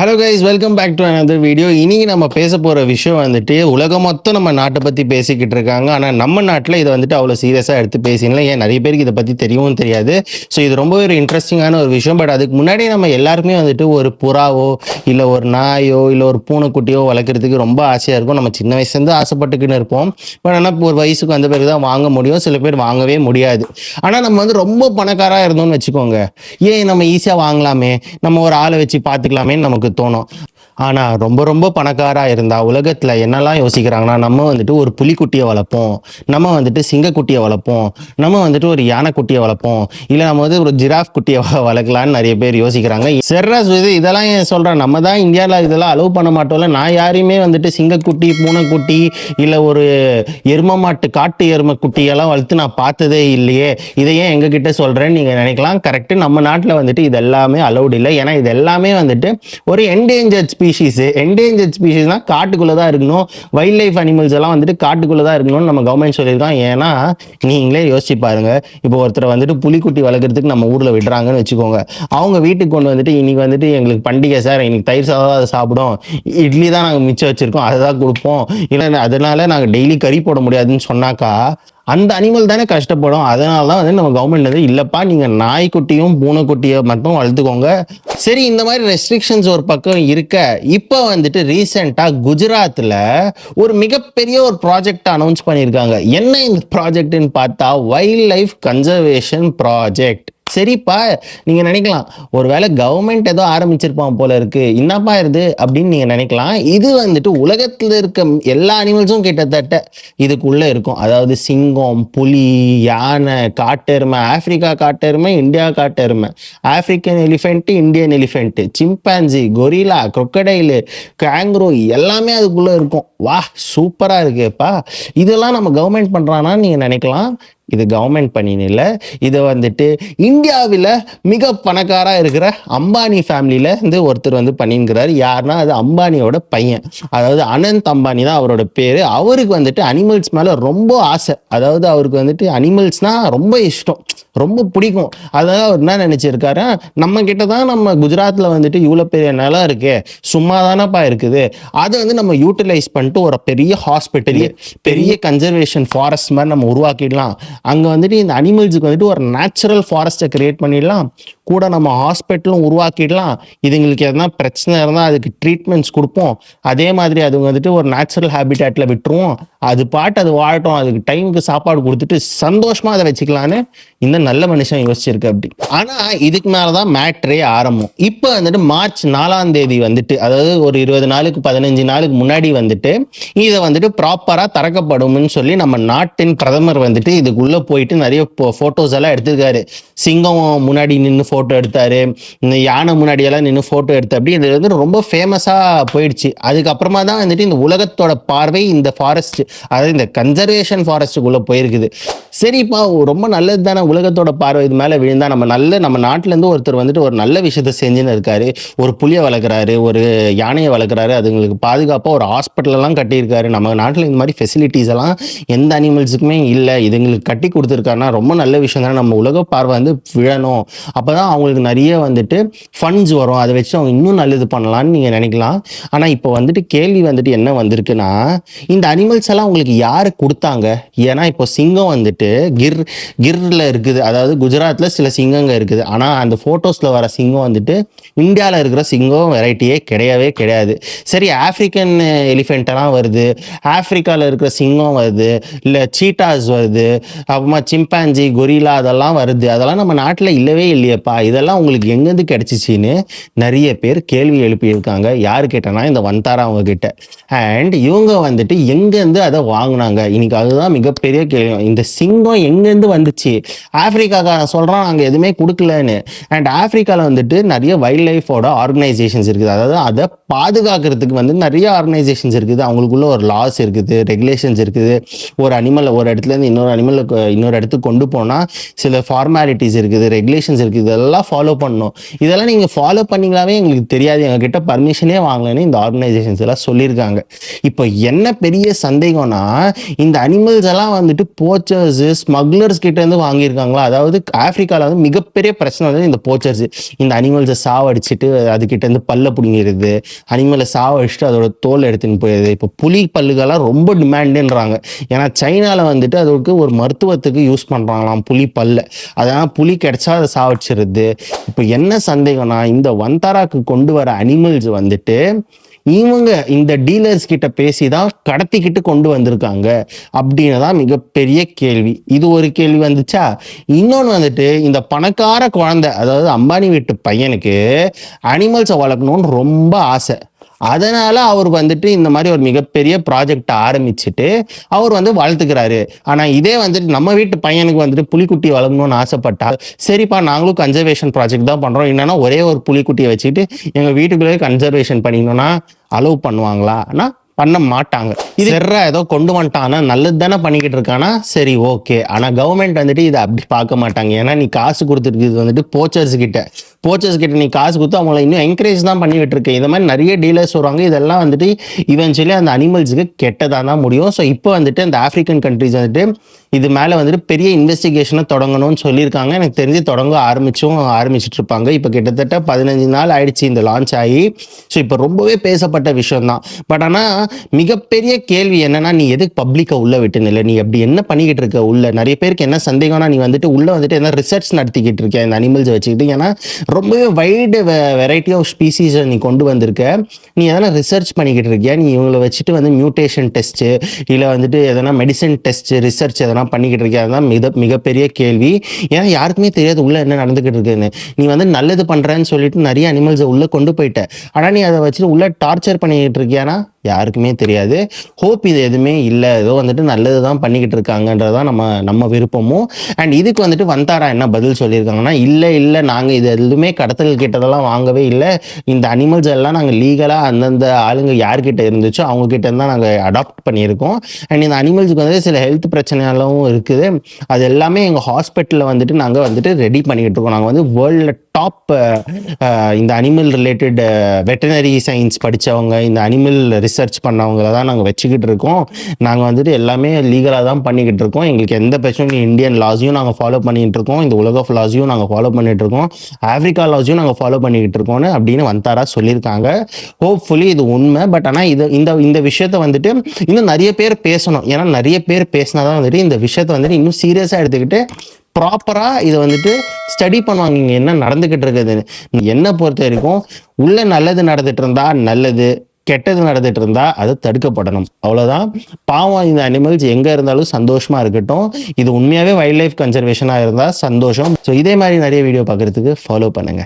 Hello guys, welcome back to another video. இன்னைக்கு நம்ம பேச போகிற விஷயம் வந்துட்டு உலகம் மொத்தம் நம்ம நாட்டை பற்றி பேசிக்கிட்டு இருக்காங்க. ஆனால் நம்ம நாட்டில் இதை வந்துட்டு அவ்வளோ சீரியஸாக எடுத்து பேசினல. ஏன் நிறைய பேருக்கு இதை பற்றி தெரியவும் தெரியாது. ஸோ இது ரொம்பவே ஒரு இன்ட்ரெஸ்டிங்கான ஒரு விஷயம். பட் அதுக்கு முன்னாடி நம்ம எல்லாருக்குமே வந்துட்டு ஒரு புறாவோ இல்லை ஒரு நாயோ இல்லை ஒரு பூனைக்குட்டியோ வளர்க்குறதுக்கு ரொம்ப ஆசையாக இருக்கும். நம்ம சின்ன வயசுலேருந்து ஆசைப்பட்டுக்கின்னு இருப்போம். பட் ஆனால் ஒரு வயசுக்கு வந்த பிறகு தான் வாங்க முடியும். சில பேர் வாங்கவே முடியாது. ஆனால் நம்ம வந்து ரொம்ப பணக்காராக இருந்தோம்னு வச்சுக்கோங்க, ஏன் நம்ம ஈஸியாக வாங்கலாமே, நம்ம ஒரு ஆளை வச்சு பார்த்துக்கலாமேன்னு நமக்கு தோணும். ஆனால் ரொம்ப ரொம்ப பணக்காராக இருந்தால் உலகத்தில் என்னெல்லாம் யோசிக்கிறாங்கன்னா, நம்ம வந்துட்டு ஒரு புலிக்குட்டியை வளர்ப்போம், நம்ம வந்துட்டு சிங்கக்குட்டியை வளர்ப்போம், நம்ம வந்துட்டு ஒரு யானைக்குட்டியை வளர்ப்போம், இல்லை நம்ம வந்து ஒரு ஜிராஃப் குட்டியை வளர்க்கலான்னு நிறைய பேர் யோசிக்கிறாங்க. செர்ராஸ் இது இதெல்லாம் ஏன் சொல்கிறேன், நம்ம தான் இந்தியாவில் இதெல்லாம் அலோவ் பண்ண மாட்டோம்ல. நான் யாரையுமே வந்துட்டு சிங்கக்குட்டி, பூனைக்குட்டி, இல்லை ஒரு எரும மாட்டு காட்டு எருமை குட்டியெல்லாம் வளர்த்து நான் பார்த்ததே இல்லையே. இதை ஏன் எங்ககிட்ட சொல்கிறேன்னு நீங்கள் நினைக்கலாம். கரெக்டு, நம்ம நாட்டில் வந்துட்டு இது எல்லாமே அலௌட் இல்லை. ஏன்னா இது எல்லாமே வந்துட்டு ஒரு என்டேஞ்சர்ட் ஸ்பீஷீஸ். என்டேஞ்சர்ட் ஸ்பீஷீஸ்னா காட்டுக்குள்ளே தான் இருக்கணும். வைல்ட் லைஃப் அனிமல்ஸ் எல்லாம் வந்துட்டு காட்டுக்குள்ளே தான் இருக்கணும்னு நம்ம கவர்மெண்ட் சொல்லியிருக்கோம். ஏன்னா நீங்களே யோசிச்சு பாருங்க, இப்போ ஒருத்தர் வந்துட்டு புலிக்குட்டி வளர்க்குறதுக்கு நம்ம ஊரில் விடுறாங்கன்னு வச்சுக்கோங்க. அவங்க வீட்டுக்கு கொண்டு வந்துட்டு இன்னைக்கு வந்துட்டு எங்களுக்கு பண்டிகை சார், இன்னைக்கு தயிர் சாதம் அதை சாப்பிடும், இட்லி தான் நாங்கள் மிச்சம் வச்சிருக்கோம், அதை தான் கொடுப்போம், இல்லை அதனால நாங்கள் டெய்லி கறி போட முடியாதுன்னு சொன்னாக்கா அந்த அனிமல் தானே கஷ்டப்படும். அதனால தான் வந்து நம்ம கவர்மெண்ட் வந்து இல்லைப்பா, நீங்கள் நாய்க்குட்டியும் பூனைக்குட்டியை மட்டும் வளர்த்துக்கோங்க. சரி, இந்த மாதிரி ரெஸ்ட்ரிக்ஷன்ஸ் ஒரு பக்கம் இருக்க, இப்போ வந்துட்டு ரீசெண்டாக குஜராத்தில் ஒரு மிகப்பெரிய ஒரு ப்ராஜெக்ட் அனௌன்ஸ் பண்ணியிருக்காங்க. என்ன இந்த ப்ராஜெக்ட்னு பார்த்தா வைல்ட் லைஃப் கன்சர்வேஷன் ப்ராஜெக்ட். சரிப்பா, நீங்கள் நினைக்கலாம் ஒருவேளை கவர்மெண்ட் ஏதோ ஆரம்பிச்சிருப்பான் போல இருக்கு, என்னப்பா இது அப்படின்னு நீங்கள் நினைக்கலாம். இது வந்துட்டு உலகத்தில் இருக்க எல்லா அனிமல்ஸும் கிட்டத்தட்ட இதுக்குள்ளே இருக்கும். அதாவது சிங்கம், புலி, யானை, காட்டெருமை, ஆப்பிரிக்கா காட்டெருமை, இந்தியா காட்டெருமை, African elephant, Indian elephant, chimpanzee, gorilla, crocodile, kangaroo எல்லாமே அதுக்குள்ளே இருக்கும். வா, சூப்பராக இருக்குப்பா. இதெல்லாம் நம்ம கவர்மெண்ட் பண்ணுறான்னா நீங்கள் நினைக்கலாம், இது கவர்மெண்ட் பண்ணின்னு இல்லை, இதை வந்துட்டு இந்தியாவில் மிக பணக்காராக இருக்கிற அம்பானி ஃபேமிலியில் இருந்து ஒருத்தர் வந்து பண்ணிங்கிறார். யாருன்னா அது அம்பானியோட பையன், அதாவது அனந்த் அம்பானி தான் அவரோட பேர். அவருக்கு வந்துட்டு அனிமல்ஸ் மேலே ரொம்ப ஆசை. அதாவது அவருக்கு வந்துட்டு அனிமல்ஸ்னால் ரொம்ப இஷ்டம், ரொம்ப பிடிக்கும். அதாவது அவர் என்ன நினச்சிருக்காரு, நம்ம கிட்ட தான் நம்ம குஜராத்தில் வந்துட்டு இவ்வளோ பெரிய நிலம் இருக்கே, சும்மா தானப்பா இருக்குது, அதை வந்து நம்ம யூட்டிலைஸ் பண்ணிட்டு ஒரு பெரிய ஹாஸ்பிட்டல், பெரிய கன்சர்வேஷன் ஃபாரஸ்ட் மாதிரி நம்ம உருவாக்கிடலாம். அங்கே வந்துட்டு இந்த அனிமல்ஸுக்கு வந்துட்டு ஒரு நேச்சுரல் ஃபாரஸ்ட்டை கிரியேட் பண்ணிடலாம், கூட நம்ம ஹாஸ்பிட்டலும் உருவாக்கிடலாம். இதுங்களுக்கு எதனா பிரச்சனை இருந்தால் அதுக்கு ட்ரீட்மெண்ட்ஸ் கொடுப்போம். அதே மாதிரி அது வந்துட்டு ஒரு நேச்சுரல் ஹேபிட்டேட்டில் விட்டுருவோம், அது பாட்டு அது வாழட்டும், அதுக்கு டைமுக்கு சாப்பாடு கொடுத்துட்டு சந்தோஷமாக அதை வச்சுக்கலான்னு இந்த நல்ல மனுஷன் யோசிச்சிருக்கு அப்படி. ஆனால் இதுக்கு மேலே தான் மேட்ரே ஆரம்பம். இப்போ வந்துட்டு மார்ச் 4ஆம் தேதி வந்துட்டு, அதாவது ஒரு 20 நாளுக்கு 15 நாளுக்கு முன்னாடி வந்துட்டு இதை வந்துட்டு ப்ராப்பராக திறக்கப்படும்னு சொல்லி நம்ம நாட்டின் பிரதமர் வந்துட்டு இதுக்குள்ளே போயிட்டு நிறைய ஃபோட்டோஸ் எல்லாம் எடுத்திருக்காரு. சிங்கம் முன்னாடி நின்று ஃபோட்டோ எடுத்தாரு, இந்த யானை முன்னாடியெல்லாம் நின்று ஃபோட்டோ எடுத்து, அப்படி இது வந்து ரொம்ப ஃபேமஸாக போயிடுச்சு. அதுக்கப்புறமா தான் வந்துட்டு இந்த உலகத்தோட பார்வை இந்த ஃபாரஸ்ட், அதாவது இந்த கன்சர்வேஷன் ஃபாரஸ்ட்டுக்குள்ளே போயிருக்குது. சரிப்பா, ரொம்ப நல்லது தானே, உலகத்தோட பார்வை இது மேலே விழுந்தா நம்ம நாட்டிலேருந்து ஒருத்தர் வந்துட்டு ஒரு நல்ல விஷயத்த செஞ்சுன்னு இருக்காரு. ஒரு புலியை வளர்க்குறாரு, ஒரு யானையை வளர்க்குறாரு, அதுங்களுக்கு பாதுகாப்பாக ஒரு ஹாஸ்பிட்டலெல்லாம் கட்டியிருக்காரு. நம்ம நாட்டில் இந்த மாதிரி ஃபெசிலிட்டிஸ் எல்லாம் எந்த அனிமல்ஸுக்குமே இல்லை, இதுங்களுக்கு கட்டி கொடுத்துருக்காருன்னா ரொம்ப நல்ல விஷயம் தானே. நம்ம உலக பார்வை வந்து விழணும், அப்போ தான் அவங்களுக்கு நிறைய வந்துட்டு ஃபண்ட்ஸ் வரும், அதை வச்சு அவங்க இன்னும் நல்லது பண்ணலான்னு நீங்கள் நினைக்கலாம். ஆனால் இப்போ வந்துட்டு கேள்வி வந்துட்டு என்ன வந்திருக்குன்னா, இந்த அனிமல்ஸ் எல்லாம் உங்களுக்கு யார் கொடுத்தாங்க? ஏன்னா இப்போ சிங்கம் வந்துட்டு கிர்ல இருக்குது, அதாவது குஜராத்தில் சில சிங்கங்க இருக்குது. ஆனால் அந்த ஃபோட்டோஸில் வர சிங்கம் வந்துட்டு இந்தியாவில் இருக்கிற சிங்கம் வெரைட்டியே கிடையவே கிடையாது. சரி, ஆஃப்ரிக்கன் எலிஃபென்ட்டெல்லாம் வருது, ஆஃப்ரிக்காவில் இருக்கிற சிங்கம் வருது, இல்லை சீட்டாஸ் வருது, அப்புறமா சிம்பான்சி, கொரிலா அதெல்லாம் வருது. அதெல்லாம் நம்ம நாட்டில் இல்லவே இல்லையப்பா, இதெல்லாம் உங்களுக்கு எங்கேருந்து கிடைச்சிச்சின்னு நிறைய பேர் கேள்வி எழுப்பியிருக்காங்க. யாரு கேட்டனா, இந்த வந்தாரா அவங்க கிட்ட. அண்ட் இவங்க வந்துட்டு எங்கேருந்து அதை வாங்கினாங்க, இன்னைக்கு அதுதான் மிகப்பெரிய கேள்வி. இந்த சிங்கம் எங்கேருந்து வந்துச்சு? ஆப்பிரிக்காக்காரன் சொல்கிறான் நாங்கள் எதுவுமே கொடுக்கலன்னு. அண்ட் ஆப்பிரிக்காவில் வந்துட்டு நிறைய வைல்ட் லைஃபோட ஆர்கனைசேஷன்ஸ் இருக்குது, அதாவது அதை பாதுகாக்கிறதுக்கு வந்து நிறைய ஆர்கனைசேஷன்ஸ் இருக்குது. அவங்களுக்குள்ள ஒரு லாஸ் இருக்குது, ரெகுலேஷன்ஸ் இருக்குது. ஒரு அனிமல் ஒரு இடத்துலேருந்து இன்னொரு இடத்துக்கு கொண்டு போனால் சில ஃபார்மாலிட்டிஸ் இருக்குது, ரெகுலேஷன்ஸ் இருக்குது, இதெல்லாம் ஃபாலோ பண்ணணும். இதெல்லாம் நீங்கள் ஃபாலோ பண்ணிங்களாவே எங்களுக்கு தெரியாது, எங்ககிட்ட பர்மிஷனே வாங்கலன்னு இந்த ஆர்கனைசேஷன்ஸ் எல்லாம் சொல்லியிருக்காங்க. இப்போ என்ன பெரிய சந்தேகம்னா, இந்த அனிமல்ஸ் எல்லாம் வந்துட்டு போச்சர்ஸ், ஸ்மக்லர்ஸ் கிட்ட இருந்து வாங்கியிருக்காங்களா? அதாவது ஆப்பிரிக்கால வந்து மிகப்பெரிய பிரச்சனை வந்து இந்த போச்சர்ஸ். இந்த அனிமல்ஸை சாவடிச்சுட்டு அதுகிட்ட இருந்து பல்ல பிடுங்கிறது, அனிமலை சாவடிச்சுட்டு அதோட தோல் எடுத்துன்னு போயிடுது. இப்போ புலி பல்லுகள்லாம் ரொம்ப டிமாண்டுன்றாங்க. ஏன்னா சைனால வந்துட்டு அதுக்கு ஒரு மருத்துவத்துக்கு யூஸ் பண்றாங்களாம் புலி பல்ல. அதனால புலி கிடைச்சா அதை சாவடிச்சிருது. இப்போ என்ன சந்தேகம்னா, இந்த வந்தாராக்கு கொண்டு வர அனிமல்ஸ் வந்துட்டு இவங்க இந்த டீலர்ஸ் கிட்ட பேசி தான் கடத்திக்கிட்டு கொண்டு வந்திருக்காங்க அப்படின்னு தான் மிகப்பெரிய கேள்வி. இது ஒரு கேள்வி வந்துச்சா? இன்னொன்னு வந்துட்டு இந்த பணக்கார குழந்தை, அதாவது அம்பானி வீட்டு பையனுக்கு அனிமல்ஸை வளர்க்கணும்னு ரொம்ப ஆசை. அதனால அவர் வந்துட்டு இந்த மாதிரி ஒரு மிகப்பெரிய ப்ராஜெக்ட் ஆரம்பிச்சுட்டு அவர் வந்து வளர்த்துக்கிறாரு. ஆனா இதே வந்துட்டு நம்ம வீட்டு பையனுக்கு வந்துட்டு புலிக்குட்டி வளர்க்கணும்னு ஆசைப்பட்டா, சரிப்பா நாங்களும் கன்சர்வேஷன் ப்ராஜெக்ட் தான் பண்றோம், என்னன்னா ஒரே ஒரு புலிக்குட்டியை வச்சுட்டு எங்க வீட்டுக்குள்ளே கன்சர்வேஷன் பண்ணிக்கணும்னா அலோவ் பண்ணுவாங்களா? ஆனா பண்ண மாட்டாங்க. இது ஏதோ கொண்டு வந்துட்டானா நல்லது தானே பண்ணிக்கிட்டு இருக்கானா, சரி ஓகே. ஆனா கவர்மெண்ட் வந்துட்டு இதை அப்படி பார்க்க மாட்டாங்க. ஏன்னா நீ காசு கொடுத்துருக்கு வந்துட்டு போச்சர்ஸ் கிட்ட நீ காசு கொடுத்து அவங்கள இன்னும் என்கரேஜ் தான் பண்ணிக்கிட்டு இருக்கு. இந்த மாதிரி நிறைய டீலர்ஸ் வருவாங்க. இதெல்லாம் வந்துட்டு இவென்ச்சுவலி அந்த அனிமல்ஸுக்கு கெட்டதாக தான் முடியும். ஸோ இப்போ வந்துட்டு அந்த ஆப்பிரிக்கன் கண்ட்ரிஸ் வந்துட்டு இது மேலே வந்துட்டு பெரிய இன்வெஸ்டிகேஷனை தொடங்கணும்னு சொல்லியிருக்காங்க. எனக்கு தெரிஞ்சு தொடங்க ஆரம்பிச்சுட்டு இருப்பாங்க. இப்போ கிட்டத்தட்ட 15 நாள் ஆயிடுச்சு இந்த லான்ச் ஆகி. ஸோ இப்போ ரொம்பவே பேசப்பட்ட விஷயம் தான். பட் ஆனால் மிகப்பெரிய கேள்வி என்னன்னா, நீ எதுக்கு பப்ளிக்கை உள்ள விட்டுன்னு இல்லை, நீ அப்படி என்ன பண்ணிக்கிட்டு இருக்க உள்ள? நிறைய பேருக்கு என்ன சந்தேகம்னா, நீ வந்துட்டு உள்ள வந்துட்டு என்ன ரிசர்ச் நடத்திக்கிட்டு இருக்க இந்த அனிமல்ஸை வச்சுக்கிட்டு. ஏன்னா ரொம்பவே வைடு வெரைட்டி ஆஃப் ஸ்பீசிஸை நீ கொண்டு வந்திருக்க. நீ எதனா ரிசர்ச் பண்ணிக்கிட்டு இருக்கியா? நீ இவங்களை வச்சுட்டு வந்து மியூட்டேஷன் டெஸ்ட்டு இல்லை வந்துட்டு எதனா மெடிசன் டெஸ்ட் ரிசர்ச் எதனா பண்ணிக்கிட்டு இருக்கியா? அதுதான் மிகப்பெரிய கேள்வி. ஏன்னா யாருக்குமே தெரியாது உள்ள என்ன நடந்துக்கிட்டு இருக்குன்னு. நீ வந்து நல்லது பண்றேன்னு சொல்லிட்டு நிறைய அனிமல்ஸை உள்ள கொண்டு போயிட்ட. ஆனால் நீ அதை வச்சுட்டு உள்ள டார்ச்சர் பண்ணிக்கிட்டு இருக்கியானா யாருக்குமே தெரியாது. ஹோப் இது எதுவுமே இல்லை, ஏதோ வந்துட்டு நல்லது தான் பண்ணிக்கிட்டு இருக்காங்கன்றதான் நம்ம விருப்பமும். அண்ட் இதுக்கு வந்துட்டு வந்தாரா என்ன பதில் சொல்லியிருக்காங்கன்னா, இல்லை நாங்கள் இது எதுவுமே கடத்தல் கிட்டதெல்லாம் வாங்கவே இல்லை. இந்த அனிமல்ஸ் எல்லாம் நாங்கள் லீகலாக அந்தந்த ஆளுங்க யார்கிட்ட இருந்துச்சோ அவங்க கிட்ட தான் நாங்கள் அடாப்ட் பண்ணியிருக்கோம். அண்ட் இந்த அனிமல்ஸுக்கு வந்து சில ஹெல்த் பிரச்சனைகளும் இருக்குது. அது எல்லாமே எங்கள் ஹாஸ்பிட்டலில் வந்துட்டு நாங்கள் வந்துட்டு ரெடி பண்ணிக்கிட்டு இருக்கோம். நாங்கள் வந்து வேர்ல்டில் டாப் இந்த அனிமல் ரிலேட்டட் வெட்டனரி சயின்ஸ் படித்தவங்க, இந்த அனிமல் ரிசர்ச் பண்ணவங்கள தான் நாங்கள் வச்சுக்கிட்டு இருக்கோம். நாங்கள் வந்துட்டு எல்லாமே லீகலாக தான் பண்ணிக்கிட்டு இருக்கோம். எங்களுக்கு எந்த பிரச்சனையும், இந்தியன் லாஸையும் நாங்கள் ஃபாலோ பண்ணிகிட்டு இருக்கோம், இந்த உலக லாஸையும் நாங்கள் ஃபாலோ பண்ணிட்டு இருக்கோம், ஆப்பிரிக்கா லாஸையும் நாங்கள் ஃபாலோ பண்ணிக்கிட்டு இருக்கோம்னு அப்படின்னு வந்தாரா சொல்லியிருக்காங்க. ஹோப்ஃபுல்லி இது உண்மை. பட் ஆனால் இந்த விஷயத்த வந்துட்டு இன்னும் நிறைய பேர் பேசணும். ஏன்னா நிறைய பேர் பேசினா தான் வந்துட்டு இந்த விஷயத்த வந்துட்டு இன்னும் சீரியஸாக எடுத்துக்கிட்டு ப்ராப்பரா இதை வந்துட்டு ஸ்டடி பண்ணுவாங்க, இங்கே என்ன நடந்துகிட்டு இருக்குதுன்னு. என்னை பொறுத்த வரைக்கும் உள்ள நல்லது நடந்துட்டு இருந்தா நல்லது, கெட்டது நடந்துட்டு இருந்தா அது தடுக்கப்படணும். அவ்வளவுதான். பாவம் இந்த அனிமல்ஸ் எங்க இருந்தாலும் சந்தோஷமா இருக்கட்டும். இது உண்மையாவே வைல்ட் லைஃப் கன்சர்வேஷனா இருந்தா சந்தோஷம். ஸோ இதே மாதிரி நிறைய வீடியோ பார்க்கறதுக்கு ஃபாலோ பண்ணுங்க.